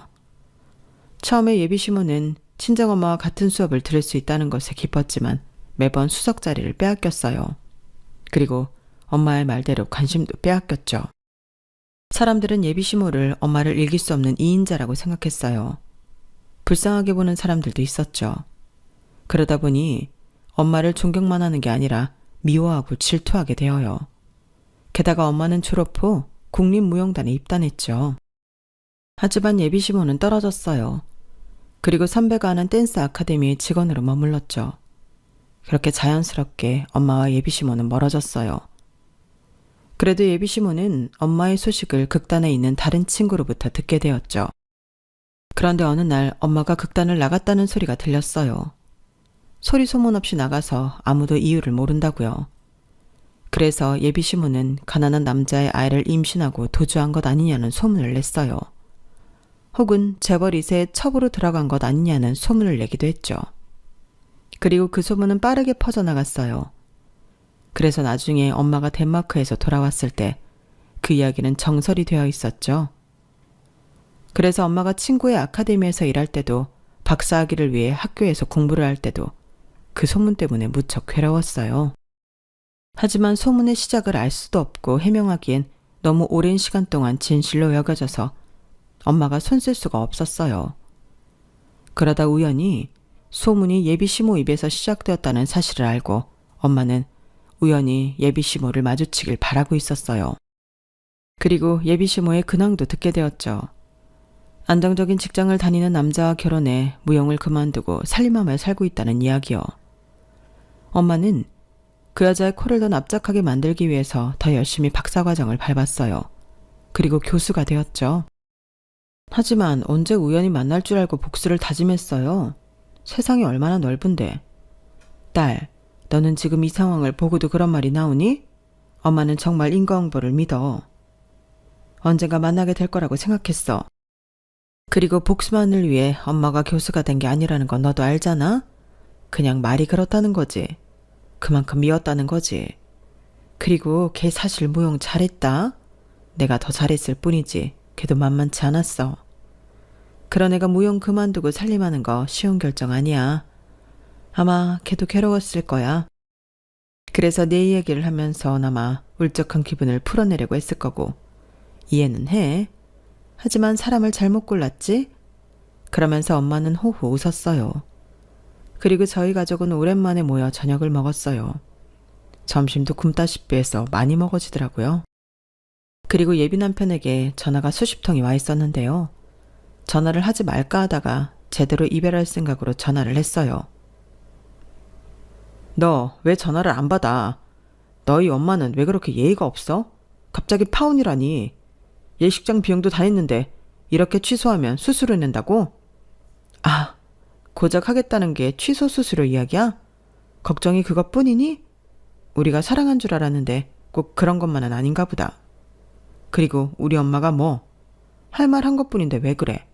처음에 예비시모는 친정엄마와 같은 수업을 들을 수 있다는 것에 기뻤지만 매번 수석 자리를 빼앗겼어요. 그리고 엄마의 말대로 관심도 빼앗겼죠. 사람들은 예비시모를 엄마를 이길 수 없는 이인자라고 생각했어요. 불쌍하게 보는 사람들도 있었죠. 그러다 보니 엄마를 존경만 하는 게 아니라 미워하고 질투하게 되어요. 게다가 엄마는 졸업 후 국립무용단에 입단했죠. 하지만 예비시모는 떨어졌어요. 그리고 선배가 하는 댄스 아카데미의 직원으로 머물렀죠. 그렇게 자연스럽게 엄마와 예비시모는 멀어졌어요. 그래도 예비시모는 엄마의 소식을 극단에 있는 다른 친구로부터 듣게 되었죠. 그런데 어느 날 엄마가 극단을 나갔다는 소리가 들렸어요. 소리 소문 없이 나가서 아무도 이유를 모른다고요. 그래서 예비시모는 가난한 남자의 아이를 임신하고 도주한 것 아니냐는 소문을 냈어요. 혹은 재벌 2세의 첩으로 들어간 것 아니냐는 소문을 내기도 했죠. 그리고 그 소문은 빠르게 퍼져나갔어요. 그래서 나중에 엄마가 덴마크에서 돌아왔을 때 그 이야기는 정설이 되어 있었죠. 그래서 엄마가 친구의 아카데미에서 일할 때도 박사학위를 위해 학교에서 공부를 할 때도 그 소문 때문에 무척 괴로웠어요. 하지만 소문의 시작을 알 수도 없고 해명하기엔 너무 오랜 시간 동안 진실로 여겨져서 엄마가 손쓸 수가 없었어요. 그러다 우연히 소문이 예비시모 입에서 시작되었다는 사실을 알고 엄마는 우연히 예비시모를 마주치길 바라고 있었어요. 그리고 예비시모의 근황도 듣게 되었죠. 안정적인 직장을 다니는 남자와 결혼해 무용을 그만두고 살림하며 살고 있다는 이야기요. 엄마는 그 여자의 코를 더 납작하게 만들기 위해서 더 열심히 박사과정을 밟았어요. 그리고 교수가 되었죠. 하지만 언제 우연히 만날 줄 알고 복수를 다짐했어요. 세상이 얼마나 넓은데. 딸, 너는 지금 이 상황을 보고도 그런 말이 나오니? 엄마는 정말 인과응보를 믿어. 언젠가 만나게 될 거라고 생각했어. 그리고 복수만을 위해 엄마가 교수가 된 게 아니라는 건 너도 알잖아? 그냥 말이 그렇다는 거지. 그만큼 미웠다는 거지. 그리고 걔 사실 무용 잘했다. 내가 더 잘했을 뿐이지. 걔도 만만치 않았어. 그런 애가 무용 그만두고 살림하는 거 쉬운 결정 아니야. 아마 걔도 괴로웠을 거야. 그래서 내 이야기를 하면서 울적한 기분을 풀어내려고 했을 거고. 이해는 해. 하지만 사람을 잘못 골랐지? 그러면서 엄마는 호호 웃었어요. 그리고 저희 가족은 오랜만에 모여 저녁을 먹었어요. 점심도 굶다시피 해서 많이 먹어지더라고요. 그리고 예비 남편에게 전화가 수십 통이 와 있었는데요. 전화를 하지 말까 하다가 제대로 이별할 생각으로 전화를 했어요. 너 왜 전화를 안 받아? 너희 엄마는 왜 그렇게 예의가 없어? 갑자기 파혼이라니. 예식장 비용도 다 냈는데 이렇게 취소하면 수수료 낸다고? 아, 고작 하겠다는 게 취소 수수료 이야기야? 걱정이 그것뿐이니? 우리가 사랑한 줄 알았는데 꼭 그런 것만은 아닌가 보다. 그리고 우리 엄마가 뭐? 할 말 한 것뿐인데 왜 그래?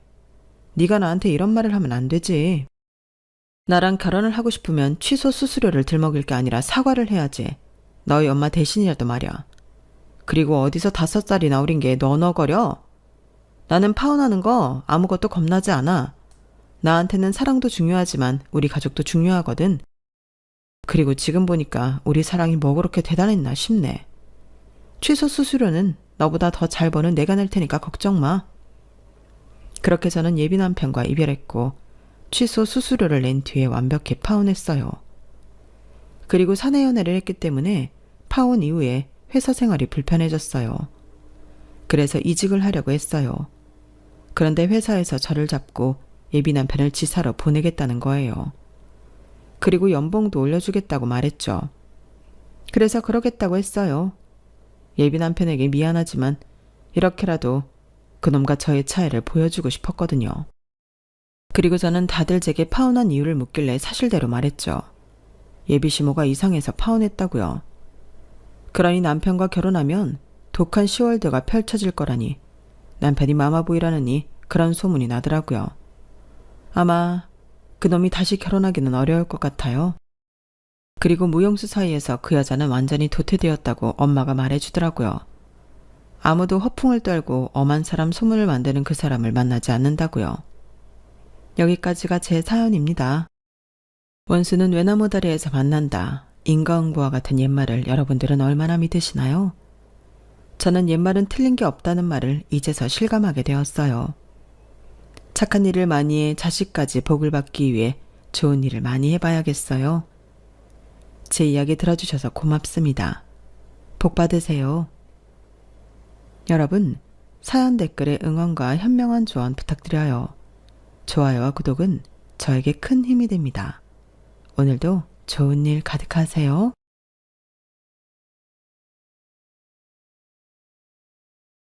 네가 나한테 이런 말을 하면 안 되지. 나랑 결혼을 하고 싶으면 취소 수수료를 들먹일 게 아니라 사과를 해야지. 너희 엄마 대신이라도 말이야. 그리고 어디서 5살이나 어린 게 너너거려? 나는 파혼하는 거 아무것도 겁나지 않아. 나한테는 사랑도 중요하지만 우리 가족도 중요하거든. 그리고 지금 보니까 우리 사랑이 뭐 그렇게 대단했나 싶네. 취소 수수료는 너보다 더 잘 버는 내가 낼 테니까 걱정 마. 그렇게 저는 예비 남편과 이별했고 취소 수수료를 낸 뒤에 완벽히 파혼했어요. 그리고 사내 연애를 했기 때문에 파혼 이후에 회사 생활이 불편해졌어요. 그래서 이직을 하려고 했어요. 그런데 회사에서 저를 잡고 예비 남편을 지사로 보내겠다는 거예요. 그리고 연봉도 올려주겠다고 말했죠. 그래서 그러겠다고 했어요. 예비 남편에게 미안하지만 이렇게라도 그놈과 저의 차이를 보여주고 싶었거든요. 그리고 저는 다들 제게 파혼한 이유를 묻길래 사실대로 말했죠. 예비 시모가 이상해서 파혼했다고요. 그러니 남편과 결혼하면 독한 시월드가 펼쳐질 거라니 남편이 마마보이라느니 그런 소문이 나더라고요. 아마 그놈이 다시 결혼하기는 어려울 것 같아요. 그리고 무용수 사이에서 그 여자는 완전히 도태되었다고 엄마가 말해주더라고요. 아무도 허풍을 떨고 엄한 사람 소문을 만드는 그 사람을 만나지 않는다고요. 여기까지가 제 사연입니다. 원수는 외나무다리에서 만난다. 인과응보와 같은 옛말을 여러분들은 얼마나 믿으시나요? 저는 옛말은 틀린 게 없다는 말을 이제서 실감하게 되었어요. 착한 일을 많이 해 자식까지 복을 받기 위해 좋은 일을 많이 해봐야겠어요. 제 이야기 들어주셔서 고맙습니다. 복 받으세요. 여러분, 사연 댓글에 응원과 현명한 조언 부탁드려요. 좋아요와 구독은 저에게 큰 힘이 됩니다. 오늘도 좋은 일 가득하세요.